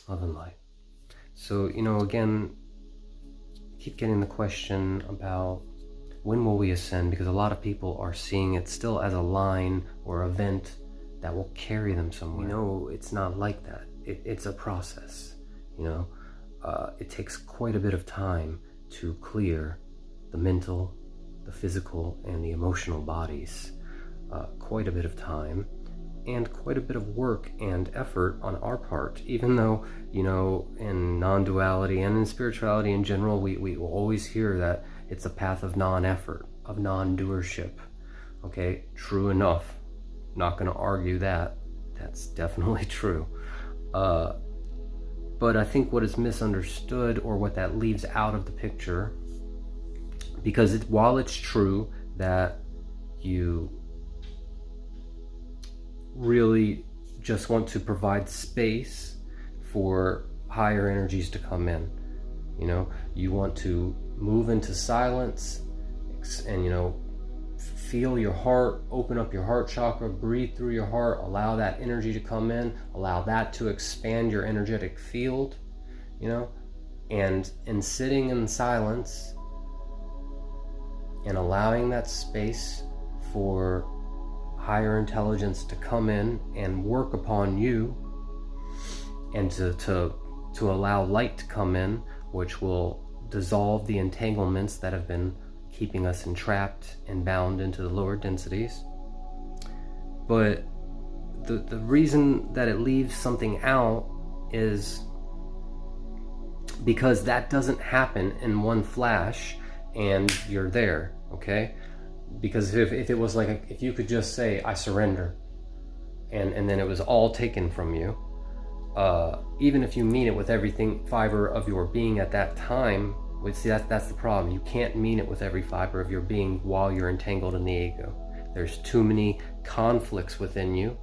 Love and light. So, again, keep getting the question about when will we ascend, because a lot of people are seeing it still as a line or event that will carry them somewhere. It's not like that. It's a process. It takes quite a bit of time to clear the mental, the physical, and the emotional bodies. Quite a bit of time and quite a bit of work and effort on our part, even though, in non-duality and in spirituality in general, we always hear that it's a path of non-effort, of non-doership. Okay, true enough. Not going to argue that. That's definitely true. But I think what is misunderstood, or what that leaves out of the picture, because while it's true that you really just want to provide space for higher energies to come in, you want to move into silence and feel your heart, open up your heart chakra, breathe through your heart, allow that energy to come in, allow that to expand your energetic field, and in sitting in silence and allowing that space for higher intelligence to come in and work upon you, and to allow light to come in, which will dissolve the entanglements that have been keeping us entrapped and bound into the lower densities. But the reason that it leaves something out is because that doesn't happen in one flash and you're there, okay? Because if it was like, if you could just say, I surrender, and then it was all taken from you, even if you mean it with everything fiber of your being at that time, see, that's the problem. You can't mean it with every fiber of your being while you're entangled in the ego. There's too many conflicts within you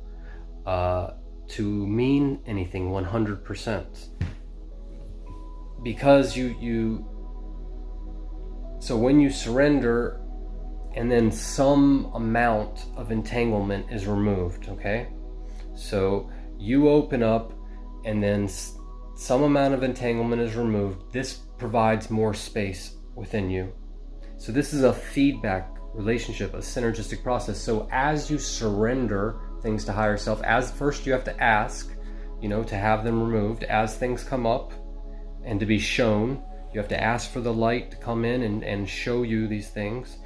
to mean anything 100%. Because so when you surrender, and then some amount of entanglement is removed, okay? So you open up, and then some amount of entanglement is removed. This provides more space within you. So this is a feedback relationship, a synergistic process. So as you surrender things to higher self, as first you have to ask, to have them removed. As things come up and to be shown, you have to ask for the light to come in and show you these things,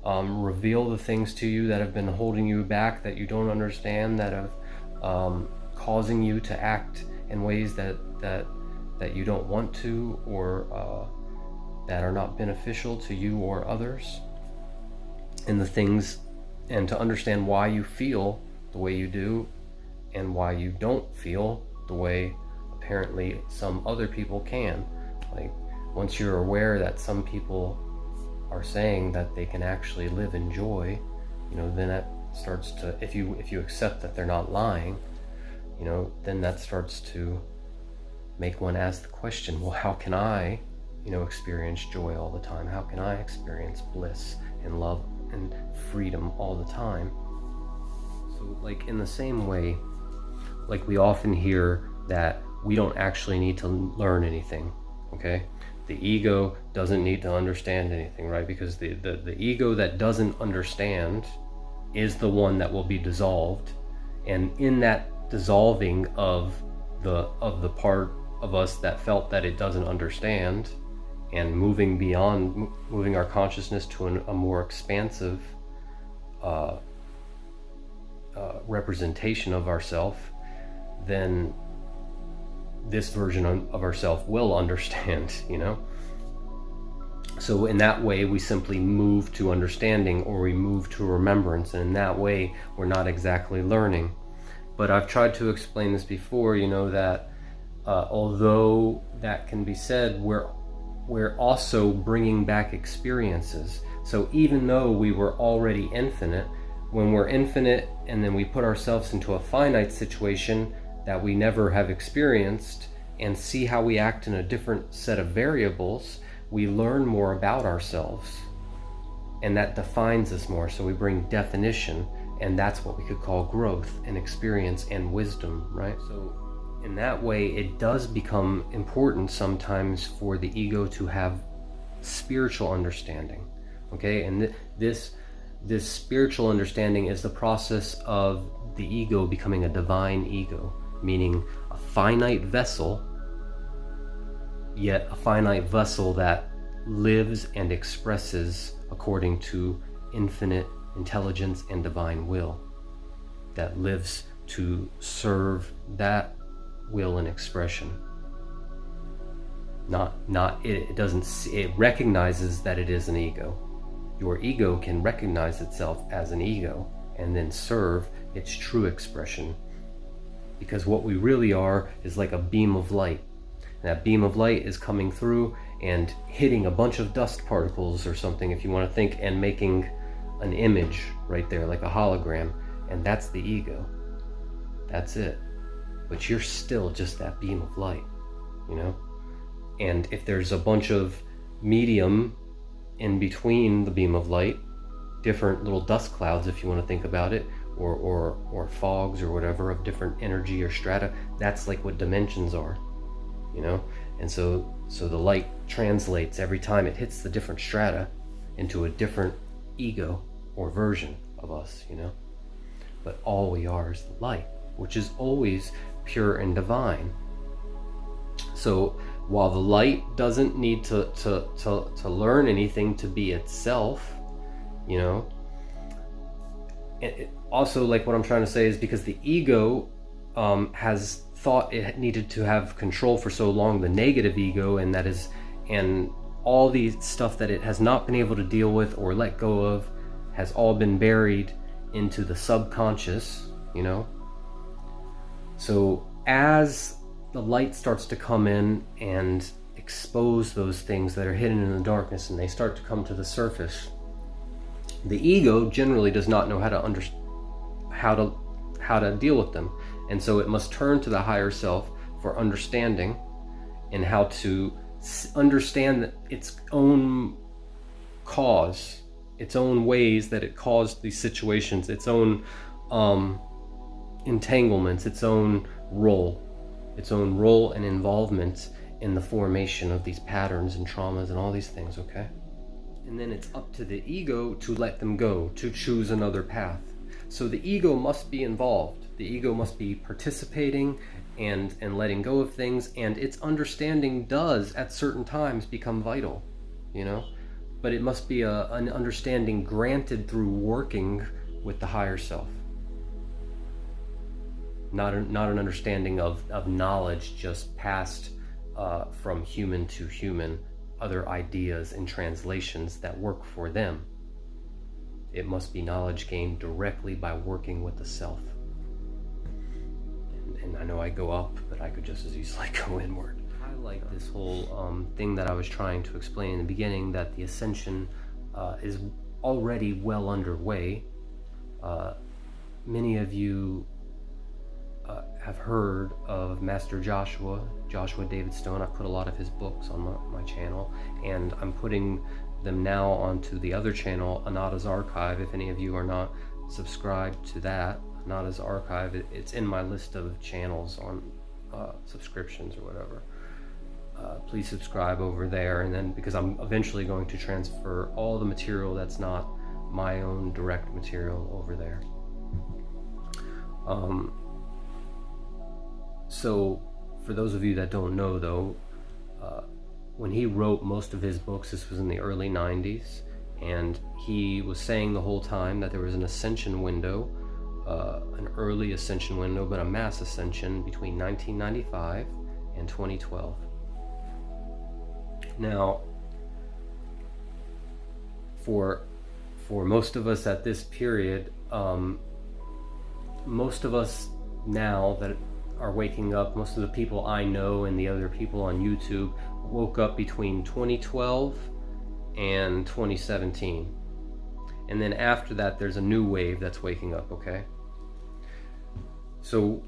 reveal the things to you that have been holding you back, that you don't understand, that have causing you to act in ways that you don't want to, or that are not beneficial to you or others, and the things, and to understand why you feel the way you do and why you don't feel the way apparently some other people can. Like, once you're aware that some people are saying that they can actually live in joy, then that starts to, if you accept that they're not lying, then that starts to make one ask the question, well, how can I, experience joy all the time? How can I experience bliss and love and freedom all the time? So, like, in the same way, like, we often hear that we don't actually need to learn anything, okay? The ego doesn't need to understand anything, right? Because the ego that doesn't understand is the one that will be dissolved. And in that dissolving of the part of us that felt that it doesn't understand, and moving beyond, moving our consciousness to a more expansive representation of ourself, then this version of ourself will understand, So in that way, we simply move to understanding, or we move to remembrance, and in that way, we're not exactly learning. But I've tried to explain this before, that although that can be said, we're also bringing back experiences. So even though we were already infinite, when we're infinite and then we put ourselves into a finite situation that we never have experienced, and see how we act in a different set of variables, we learn more about ourselves, and that defines us more. So we bring definition, and that's what we could call growth and experience and wisdom, right? So in that way, it does become important sometimes for the ego to have spiritual understanding. Okay, and this spiritual understanding is the process of the ego becoming a divine ego, meaning a finite vessel, yet a finite vessel that lives and expresses according to infinite intelligence and divine will, that lives to serve that will and expression. It recognizes that it is an ego. Your ego can recognize itself as an ego and then serve its true expression, because what we really are is like a beam of light. And that beam of light is coming through and hitting a bunch of dust particles or something, if you want to think, and making an image right there, like a hologram, and that's the ego. That's it. But you're still just that beam of light, you know? And if there's a bunch of medium in between the beam of light, different little dust clouds, if you want to think about it, or fogs or whatever of different energy or strata, that's like what dimensions are, you know? And so the light translates every time it hits the different strata into a different ego or version of us, you know? But all we are is the light, which is always pure and divine. So while the light doesn't need to learn anything to be itself, you know, it also, like, what I'm trying to say is, because the ego has thought it needed to have control for so long, the negative ego, and all the stuff that it has not been able to deal with or let go of has all been buried into the subconscious, you know. So as the light starts to come in and expose those things that are hidden in the darkness, and they start to come to the surface, the ego generally does not know how to deal with them, and so it must turn to the higher self for understanding, and how to understand its own cause, its own ways that it caused these situations, its own entanglements, its own role and involvement in the formation of these patterns and traumas and all these things, okay? And then it's up to the ego to let them go, to choose another path. So the ego must be involved. The ego must be participating and letting go of things, and its understanding does at certain times become vital, you know? But it must be an understanding granted through working with the higher self. Not an understanding of knowledge just passed from human to human, other ideas and translations that work for them. It must be knowledge gained directly by working with the self. And I know I go up, but I could just as easily go inward. I like this whole thing that I was trying to explain in the beginning, that the ascension is already well underway. Many of you have heard of Master Joshua David Stone. I've put a lot of his books on my channel, and I'm putting them now onto the other channel, Anata's Archive. If any of you are not subscribed to that, Anata's Archive, it's in my list of channels on subscriptions or whatever. Please subscribe over there, and then, because I'm eventually going to transfer all the material that's not my own direct material over there. So for those of you that don't know, though, when he wrote most of his books, this was in the early 90s, and he was saying the whole time that there was an ascension window, an early ascension window, but a mass ascension between 1995 and 2012. Now, for most of us at this period, most of us now that are waking up, most of the people I know and the other people on YouTube woke up between 2012 and 2017. And then after that, there's a new wave that's waking up, okay? So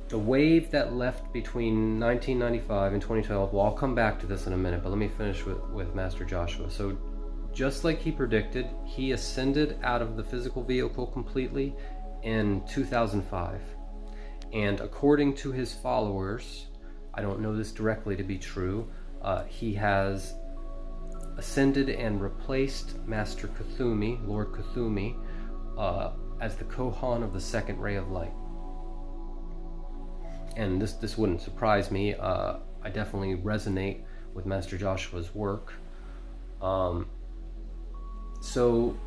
the wave that left between 1995 and 2012, well, I'll come back to this in a minute, but let me finish with Master Joshua. So just like he predicted, he ascended out of the physical vehicle completely in 2005. And according to his followers, I don't know this directly to be true, he has ascended and replaced Master Kuthumi, Lord Kuthumi, as the Kohan of the second ray of light. And this wouldn't surprise me. I definitely resonate with Master Joshua's work. So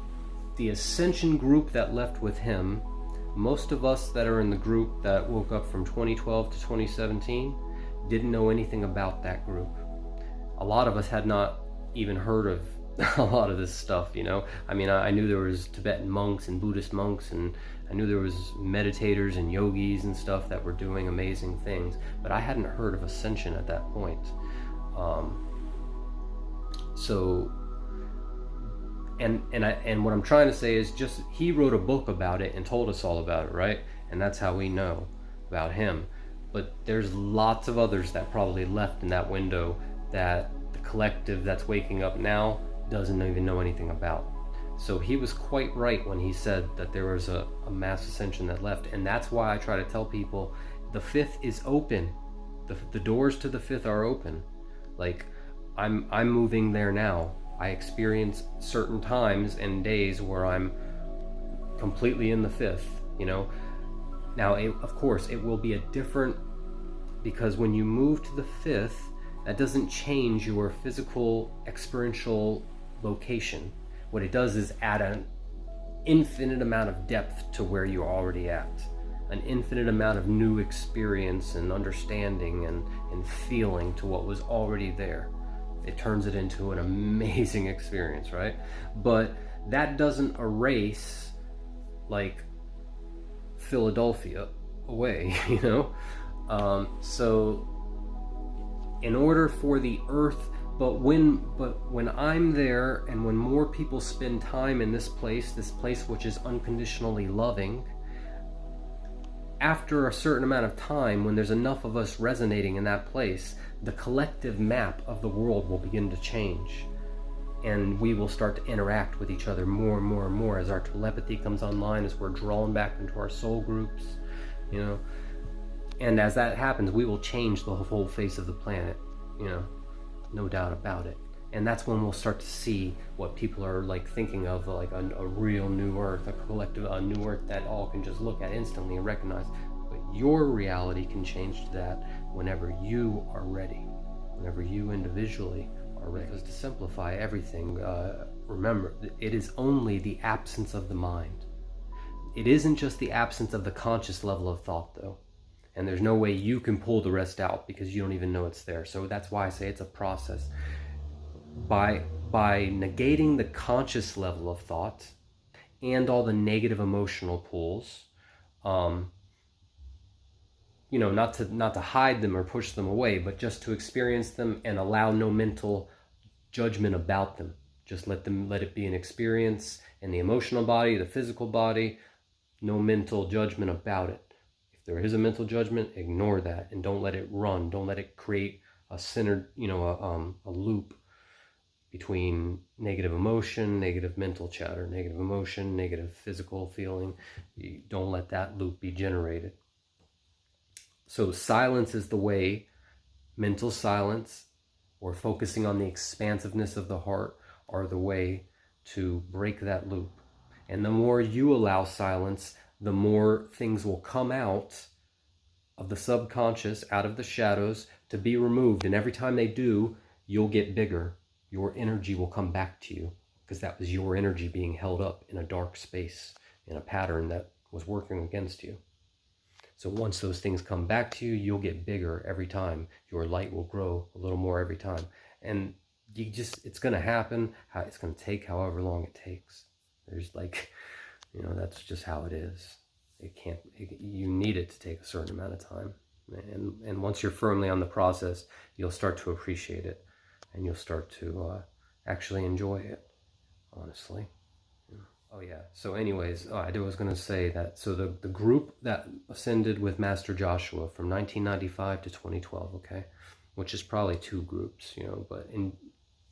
the Ascension group that left with him, most of us that are in the group that woke up from 2012 to 2017 didn't know anything about that group. A lot of us had not even heard of a lot of this stuff, you know. I mean, I knew there was Tibetan monks and Buddhist monks, and I knew there was meditators and yogis and stuff that were doing amazing things, but I hadn't heard of Ascension at that point. And what I'm trying to say is, just he wrote a book about it and told us all about it, right? And that's how we know about him. But there's lots of others that probably left in that window that the collective that's waking up now doesn't even know anything about. So he was quite right when he said that there was a mass ascension that left. And that's why I try to tell people the fifth is open. The doors to the fifth are open. Like, I'm moving there now. I experience certain times and days where I'm completely in the fifth, you know. Now, of course, it will be a different, because when you move to the fifth, that doesn't change your physical experiential location. What it does is add an infinite amount of depth to where you're already at, an infinite amount of new experience and understanding and feeling to what was already there. It turns it into an amazing experience, right? But that doesn't erase, like, Philadelphia away, you know? So in order for the earth, but when I'm there, and when more people spend time in this place which is unconditionally loving, after a certain amount of time, when there's enough of us resonating in that place, the collective map of the world will begin to change. And we will start to interact with each other more and more and more as our telepathy comes online, as we're drawn back into our soul groups, you know. And as that happens, we will change the whole face of the planet, you know, no doubt about it. And that's when we'll start to see what people are like thinking of, like a real new earth, a collective, a new earth that all can just look at instantly and recognize. But your reality can change to that whenever you are ready, whenever you individually are ready. Because to simplify everything, remember, it is only the absence of the mind. It isn't just the absence of the conscious level of thought, though. And there's no way you can pull the rest out because you don't even know it's there. So that's why I say it's a process. By negating the conscious level of thought and all the negative emotional pulls, you know, not to hide them or push them away, but just to experience them and allow no mental judgment about them. Just let it be an experience in the emotional body, the physical body, no mental judgment about it. If there is a mental judgment, ignore that and don't let it run. Don't let it create a centered, you know, a loop between negative emotion, negative mental chatter, negative emotion, negative physical feeling. You don't let that loop be generated. So silence is the way, mental silence or focusing on the expansiveness of the heart are the way to break that loop. And the more you allow silence, the more things will come out of the subconscious, out of the shadows, to be removed. And every time they do, you'll get bigger. Your energy will come back to you, because that was your energy being held up in a dark space, in a pattern that was working against you. So once those things come back to you, you'll get bigger every time. Your light will grow a little more every time. And it's going to happen. It's going to take however long it takes. There's like, you know, that's just how it is. You need it to take a certain amount of time. And once you're firmly on the process, you'll start to appreciate it. And you'll start to actually enjoy it, honestly. Oh yeah, so anyways, I was going to say that, so the group that ascended with Master Joshua from 1995 to 2012, okay, which is probably two groups, you know, but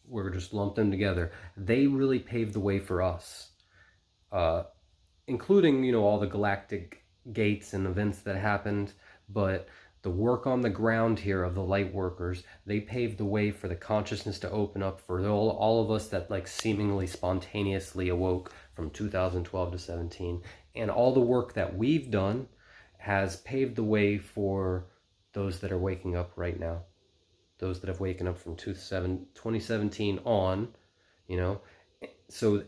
we're just lumped them together. They really paved the way for us, including, you know, all the galactic gates and events that happened, but the work on the ground here of the light workers, they paved the way for the consciousness to open up for all of us that like seemingly spontaneously awoke from 2012 to 17. And all the work that we've done has paved the way for those that are waking up right now, those that have waken up from 2017 on, you know. So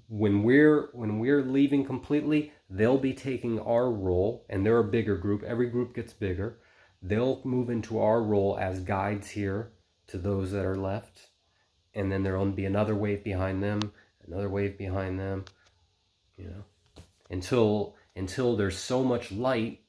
when we're leaving completely, they'll be taking our role, and they're a bigger group. Every group gets bigger. They'll move into our role as guides here to those that are left, and then there'll be another wave behind them, another wave behind them, you know, until there's so much light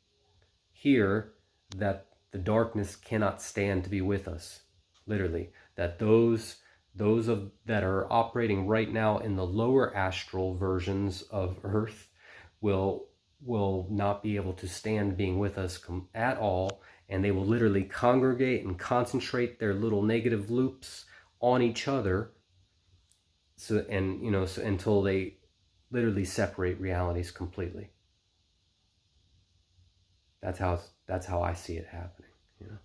here that the darkness cannot stand to be with us. Literally, that those that are operating right now in the lower astral versions of Earth will not be able to stand being with us at all, and they will literally congregate and concentrate their little negative loops on each other. So, and you know, so until they literally separate realities completely. That's how I see it happening. You know.